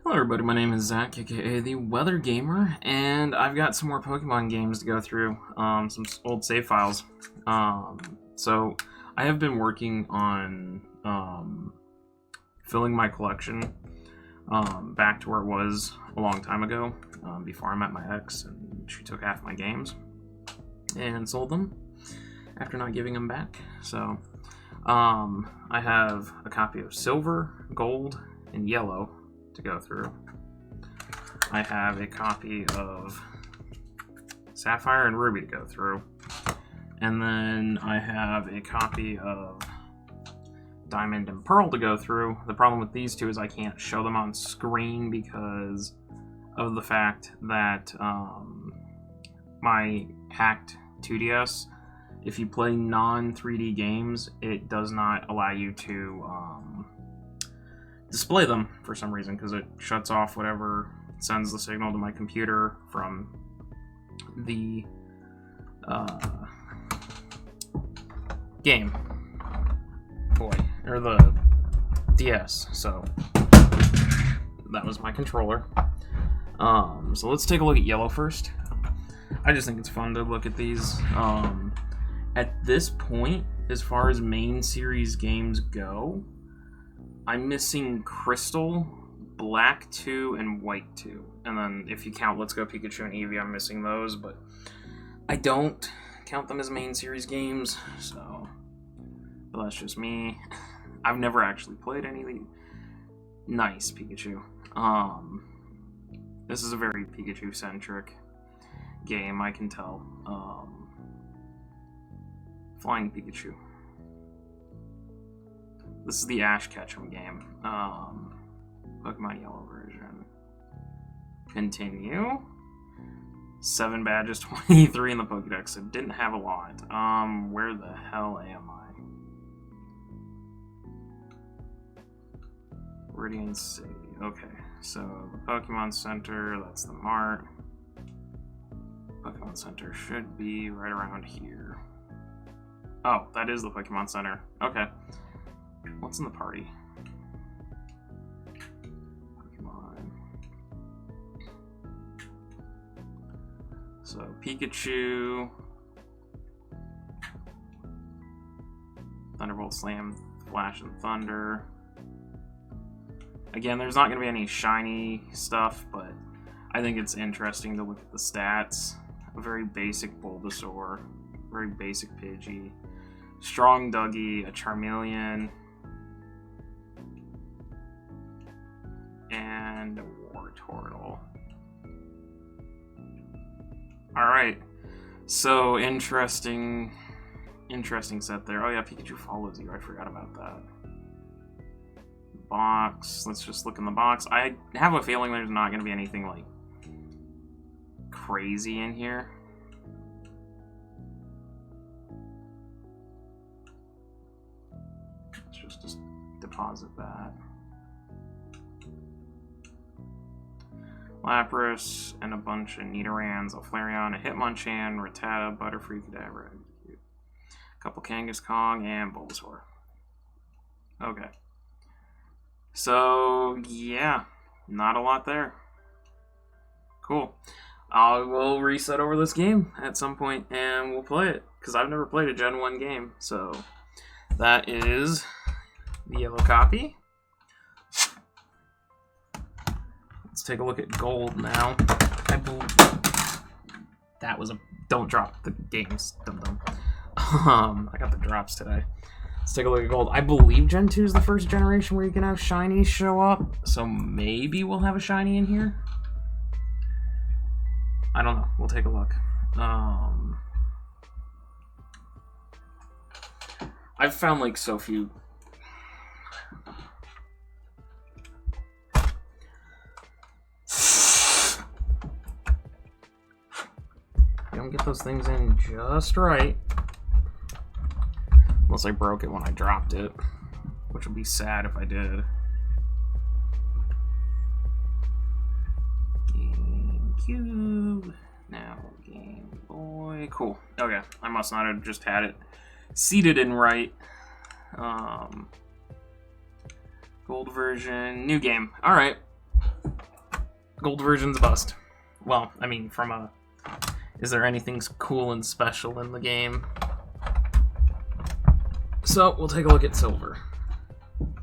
Hello everybody, my name is Zach, aka the Weather Gamer, and I've got some more Pokemon games to go through, some old save files. So I have been working on filling my collection back to where it was a long time ago, before I met my ex, and she took half my games and sold them after not giving them back. So I have a copy of Silver, Gold, and Yellow to go through. I have a copy of Sapphire and Ruby to go through. And then I have a copy of Diamond and Pearl to go through. The problem with these two is I can't show them on screen because of the fact that my hacked 2DS, if you play non-3D games, it does not allow you to display them for some reason, because it shuts off whatever sends the signal to my computer from the Game Boy, or the DS. So that was my controller. So let's take a look at Yellow first. I just think it's fun to look at these. At this point, as far as main series games go, I'm missing Crystal, Black 2, and White 2. And then if you count Let's Go Pikachu and Eevee, I'm missing those, but I don't count them as main series games, so but that's just me. I've never actually played any of the nice Pikachu. This is a very Pikachu-centric game, I can tell. Flying Pikachu. This is the Ash Ketchum game. Pokemon Yellow version. Continue. 7 badges, 23 in the Pokedex. It didn't have a lot. Where the hell am I? Viridian City. Okay, so the Pokemon Center, that's the Mart. Pokemon Center should be right around here. Oh, that is the Pokemon Center. Okay. What's in the party? Pokemon. So, Pikachu. Thunderbolt Slam, Flash and Thunder. Again, there's not going to be any shiny stuff, but I think it's interesting to look at the stats. A very basic Bulbasaur, very basic Pidgey, strong Dougie, a Charmeleon, and a Wartortle. Alright, so interesting set there. Oh yeah, Pikachu follows you, I forgot about that. Box, let's just look in the box. I have a feeling there's not going to be anything like crazy in here. Let's just deposit that. Lapras and a bunch of Nidorans, a Flareon, a Hitmonchan, Rattata, Butterfree, Kadabra, a couple Kangaskong, and Bulbasaur. Okay. So, yeah, not a lot there. Cool. I will reset over this game at some point and we'll play it, because I've never played a Gen 1 game. So, that is the yellow copy. Let's take a look at Gold now. That was a... Don't drop the games, dum-dum. I got the drops today. Let's take a look at Gold. I believe Gen 2 is the first generation where you can have shinies show up, so maybe we'll have a shiny in here. I don't know. We'll take a look. I've found like so few. You don't get those things in just right. Unless I broke it when I dropped it, which would be sad if I did. GameCube. Now Game Boy. Cool. Okay, I must not have just had it seated in right. Gold version. New game. Alright. Gold version's a bust. Well, I mean, from a... Is there anything cool and special in the game? So, we'll take a look at silver. And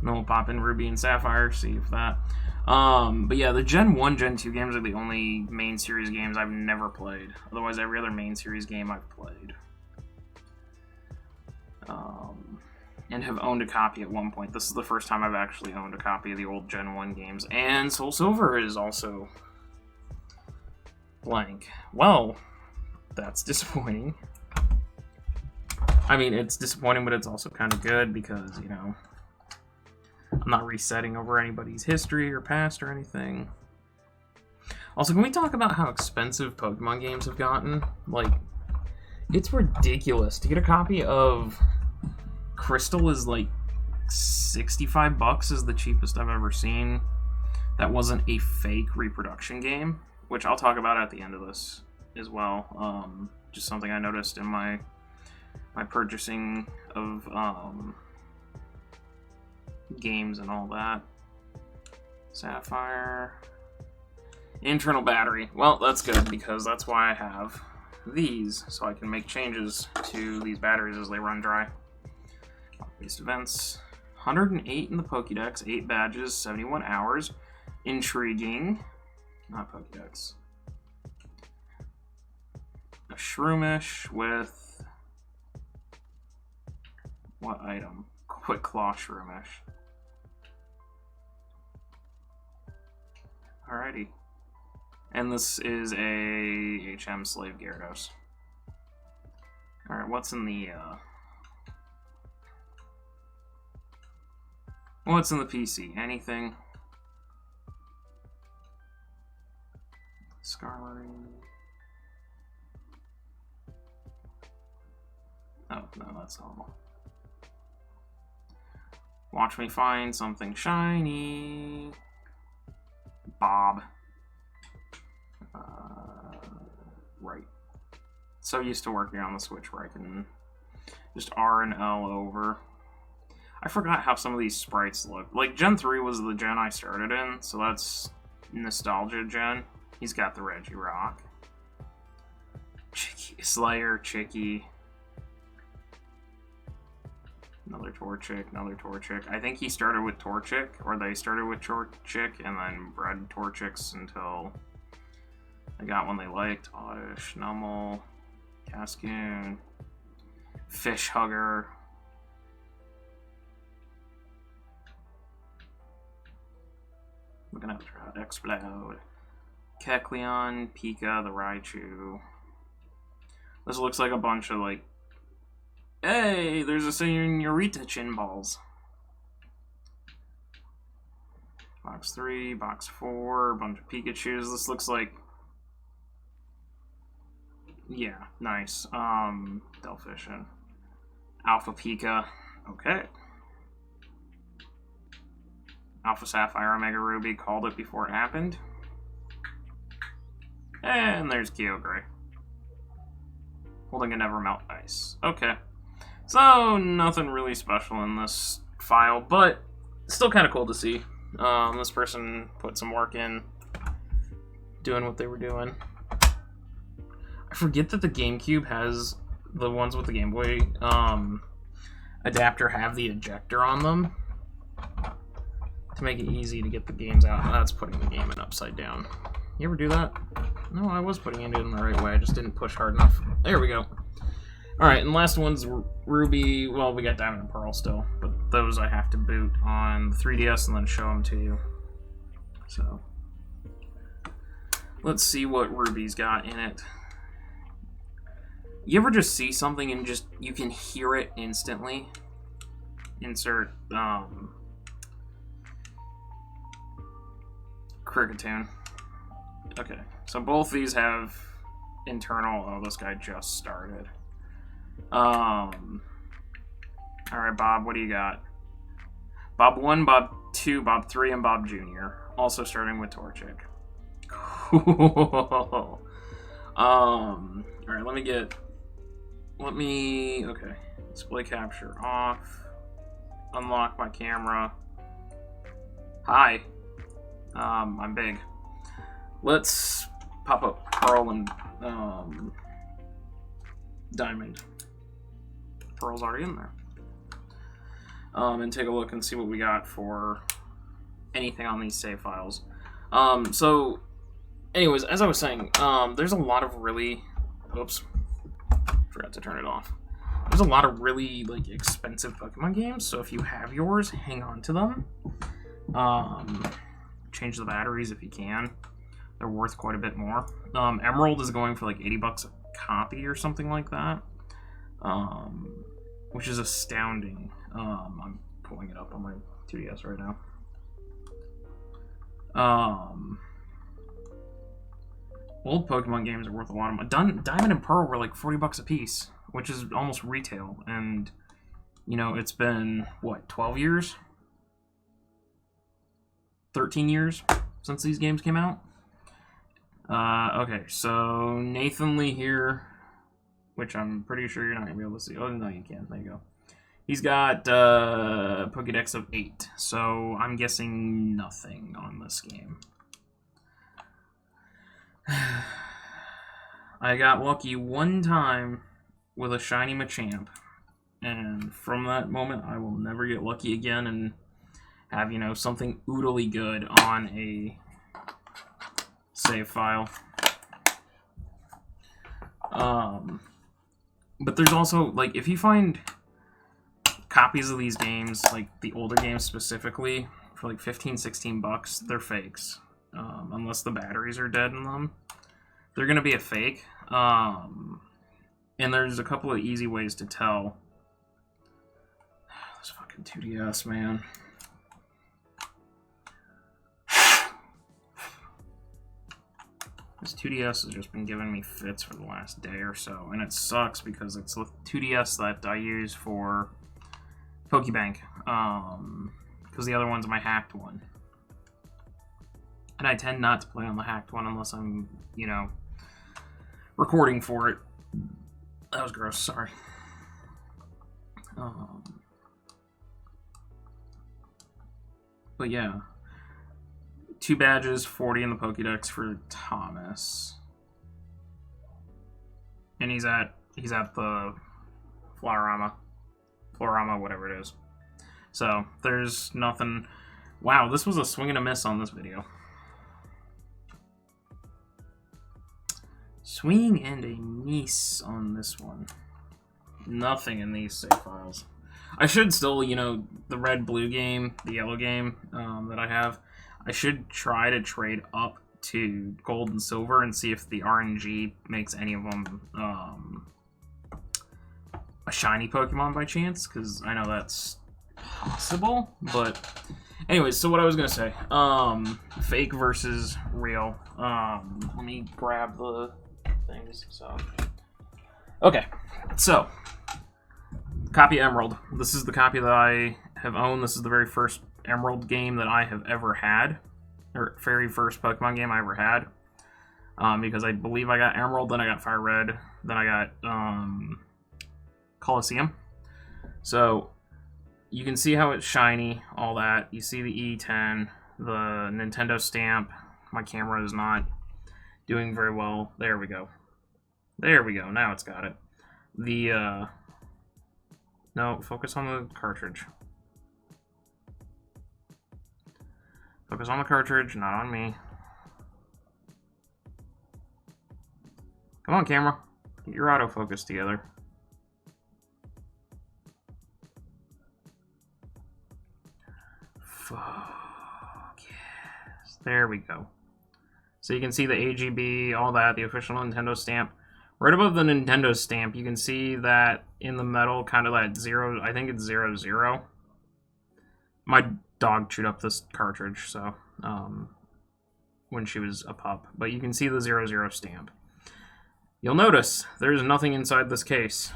then we'll pop in Ruby and Sapphire, see if that... but yeah, the Gen 1, Gen 2 games are the only main series games I've never played. Otherwise, every other main series game I've played. And have owned a copy at one point. This is the first time I've actually owned a copy of the old Gen 1 games. And Soul Silver is also blank. Well, that's disappointing. I mean, it's disappointing, but it's also kind of good because, you know, I'm not resetting over anybody's history or past or anything. Also, can we talk about how expensive Pokemon games have gotten? Like, it's ridiculous. To get a copy of Crystal is like $65 is the cheapest I've ever seen. That wasn't a fake reproduction game, which I'll talk about at the end of this as well. Just something I noticed in my purchasing of games and all that. Sapphire. Internal battery. Well, that's good because that's why I have these, so I can make changes to these batteries as they run dry. Based events. 108 in the Pokédex, 8 badges, 71 hours. Intriguing. Not Pokédex. A Shroomish with... what item? Quick Claw Shroomish. Alrighty. And this is a HM Slave Gyarados. Alright, what's in the, what's in the PC? Anything? Skarmory. Oh, no, that's all. Watch me find something shiny. Bob. Right. So used to working on the Switch where I can just R and L over. I forgot how some of these sprites look. Like, Gen 3 was the gen I started in, so that's nostalgia gen. He's got the Regirock. Chicky, Slayer, Chicky. Another Torchic, another Torchic. I think he started with Torchic, or they started with Torchic, and then bred Torchics until I got one they liked. Oddish, Numel, Cascoon, Fish Hugger. We're gonna have to Explode. Kecleon, Pika, the Raichu. This looks like a bunch of, like, hey, there's a Senorita Chin Balls. Box 3, box 4, a bunch of Pikachus. This looks like... yeah, nice. Delphician. Alpha Pika. Okay. Alpha Sapphire, Omega Ruby. Called it before it happened. And there's Kyogre. Holding a Nevermelt Ice. Okay. So, nothing really special in this file, but still kind of cool to see. This person put some work in doing what they were doing. I forget that the GameCube has, the ones with the Game Boy adapter have the ejector on them to make it easy to get the games out. That's putting the game in upside down. You ever do that? No, I was putting it in the right way. I just didn't push hard enough. There we go. Alright, and last one's Ruby. Well, we got Diamond and Pearl still, but those I have to boot on the 3DS and then show them to you. So, let's see what Ruby's got in it. You ever just see something and just, you can hear it instantly? Insert, Kricketune. Okay, so both these have internal... oh, this guy just started. Alright, Bob, what do you got? Bob 1, Bob 2, Bob 3, and Bob Jr. Also starting with Torchic. Cool. Alright, okay. Display capture off. Unlock my camera. Hi. I'm big. Let's pop up Pearl and Diamond. Pearl's already in there. And take a look and see what we got for anything on these save files. So, anyways, as I was saying, there's a lot of really... Oops. Forgot to turn it off. There's a lot of really, like, expensive Pokemon games, so if you have yours, hang on to them. Change the batteries if you can. They're worth quite a bit more. Emerald is going for like $80 a copy or something like that, which is astounding. I'm pulling it up on my 2DS right now. Old Pokemon games are worth a lot of money. Diamond and Pearl were like $40 a piece, which is almost retail. And, you know, it's been, what, 12 years? 13 years since these games came out? Okay, so Nathan Lee here, which I'm pretty sure you're not going to be able to see. Oh, no, you can. There you go. He's got Pokédex of 8, so I'm guessing nothing on this game. I got lucky one time with a shiny Machamp, and from that moment I will never get lucky again and have, you know, something oodly good on a save file. But there's also, like, if you find copies of these games, like the older games specifically, for like 15-16 bucks, they're fakes. Unless the batteries are dead in them, they're gonna be a fake. And there's a couple of easy ways to tell. This fucking 2DS, man. This 2DS has just been giving me fits for the last day or so, and it sucks because it's the 2DS that I use for Pokebank, because the other one's my hacked one. And I tend not to play on the hacked one unless I'm, you know, recording for it. That was gross, sorry. But yeah. 2 badges, 40 in the Pokédex for Thomas. And he's at the Florama, whatever it is. So, there's nothing... Wow, this was a swing and a miss on this video. Swing and a miss on this one. Nothing in these save files. I should still, you know, the red-blue game, the yellow game that I have, I should try to trade up to gold and silver and see if the RNG makes any of them a shiny Pokemon by chance, because I know that's possible. But anyways, so what I was gonna say, fake versus real. Let me grab the things. So okay, so copy Emerald. This is the copy that I have owned. This is the very first Emerald game that I have ever had, or very first Pokemon game I ever had, because I believe I got Emerald, then I got Fire Red, then I got Colosseum. So you can see how it's shiny, all that. You see the E10, the Nintendo stamp. My camera is not doing very well. There we go. There we go. Now it's got it. The no, focus on the cartridge. Focus on the cartridge, not on me. Come on, camera. Get your autofocus together. Focus. There we go. So you can see the AGB, all that, the official Nintendo stamp. Right above the Nintendo stamp, you can see that in the metal, kind of that 0, I think it's 00. My dog chewed up this cartridge, so when she was a pup. But you can see the 00 stamp. You'll notice there's nothing inside this case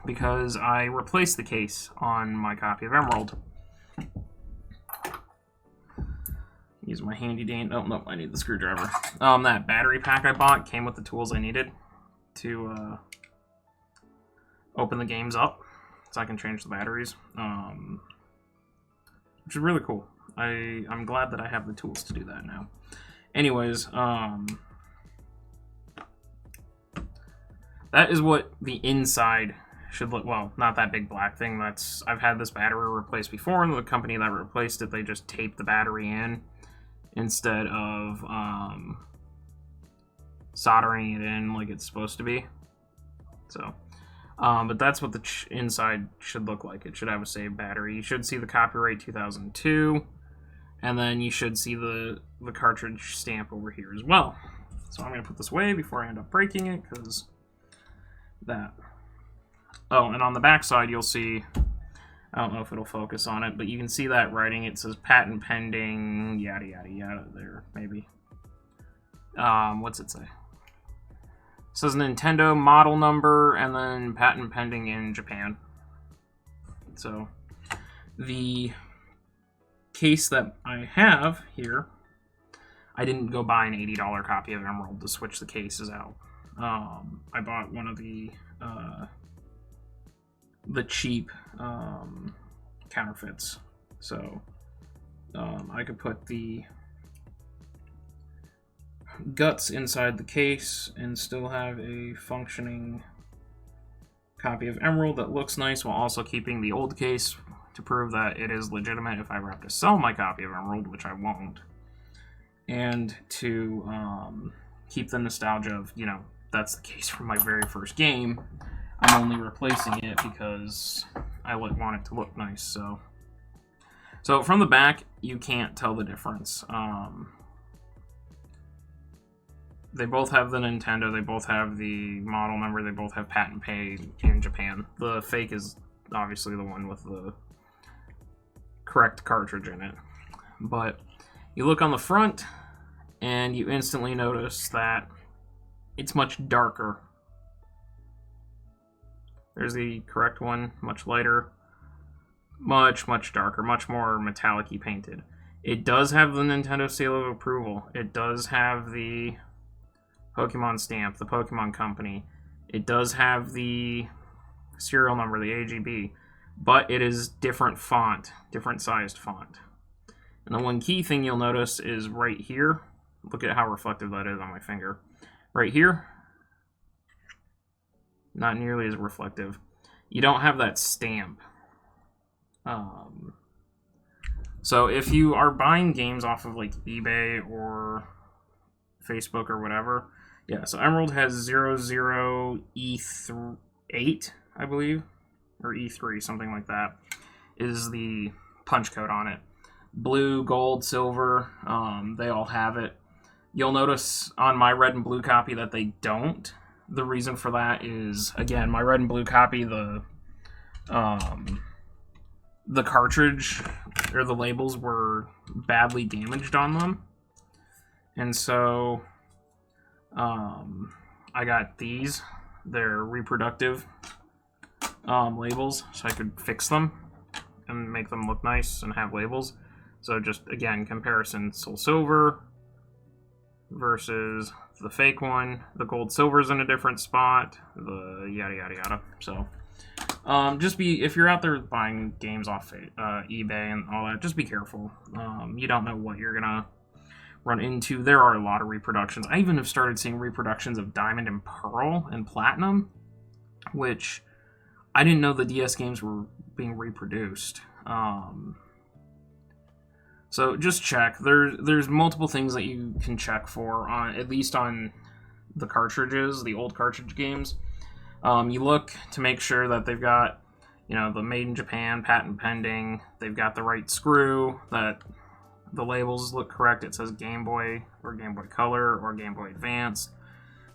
because I replaced the case on my copy of Emerald. Use my handy dandy. Oh no, I need the screwdriver. That battery pack I bought came with the tools I needed to open the games up, so I can change the batteries, which is really cool. I'm glad that I have the tools to do that now. Anyways, that is what the inside should look. Well, not that big black thing. I've had this battery replaced before, and the company that replaced it, they just taped the battery in instead of soldering it in like it's supposed to be. So, but that's what the inside should look like. It should have a saved battery. You should see the copyright 2002, and then you should see the cartridge stamp over here as well. So I'm going to put this away before I end up breaking it, because that. Oh, and on the back side you'll see, I don't know if it'll focus on it, but you can see that writing. It says patent pending, yada yada yada there, maybe. What's it say? It says Nintendo model number and then patent pending in Japan. So the case that I have here, I didn't go buy an $80 copy of Emerald to switch the cases out. I bought one of the cheap counterfeits, so I could put the guts inside the case and still have a functioning copy of Emerald that looks nice, while also keeping the old case to prove that it is legitimate if I ever have to sell my copy of Emerald, which I won't, and to keep the nostalgia of, you know, that's the case from my very first game. I'm only replacing it because I want it to look nice. So from the back, you can't tell the difference. They both have the Nintendo, they both have the model number, they both have patent pay in Japan. The fake is obviously the one with the correct cartridge in it. But you look on the front, and you instantly notice that it's much darker. There's the correct one, much lighter, much darker, much more metallic-y painted. It does have the Nintendo seal of approval. It does have the Pokemon stamp, the Pokemon Company. It does have the serial number, the AGB, but it is different font, different sized font. And the one key thing you'll notice is right here. Look at how reflective that is on my finger. Right here, not nearly as reflective. You don't have that stamp. So if you are buying games off of like eBay or Facebook or whatever, yeah, so Emerald has 00E8, I believe, or E3, something like that, is the punch code on it. Blue, gold, silver, they all have it. You'll notice on my red and blue copy that they don't. The reason for that is, again, my red and blue copy, the cartridge or the labels were badly damaged on them, and so I got these. They're reproductive labels, so I could fix them and make them look nice and have labels. So just, again, comparison, Soul Silver versus the fake one. The gold silver's in a different spot, the yada yada yada. So if you're out there buying games off eBay and all that, just be careful. You don't know what you're gonna run into. There are a lot of reproductions. I even have started seeing reproductions of Diamond and Pearl and Platinum, which I didn't know the DS games were being reproduced. So just check. There's multiple things that you can check for, at least on the cartridges, the old cartridge games. You look to make sure that they've got, you know, the made in Japan, patent pending. They've got the right screw, that the labels look correct. It says Game Boy or Game Boy Color or Game Boy Advance.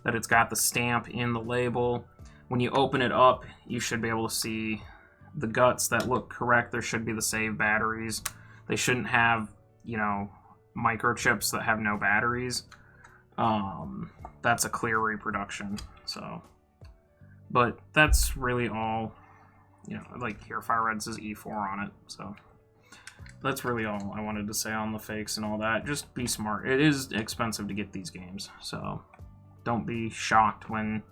That it's got the stamp in the label. When you open it up, you should be able to see the guts that look correct. There should be the save batteries. They shouldn't have, you know, microchips that have no batteries. That's a clear reproduction. So, but that's really all. You know, like here, Fire Red says E4 on it. So that's really all I wanted to say on the fakes and all that. Just be smart. It is expensive to get these games, so don't be shocked when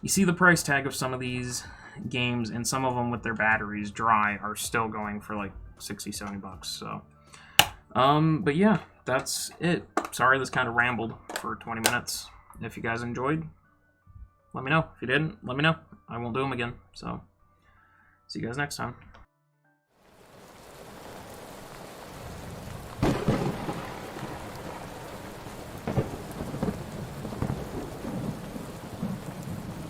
you see the price tag of some of these games, and some of them with their batteries dry are still going for like $60-70. So But yeah, that's it. Sorry this kind of rambled for 20 minutes. If you guys enjoyed, let me know. If you didn't, let me know. I won't do them again. So, see you guys next time.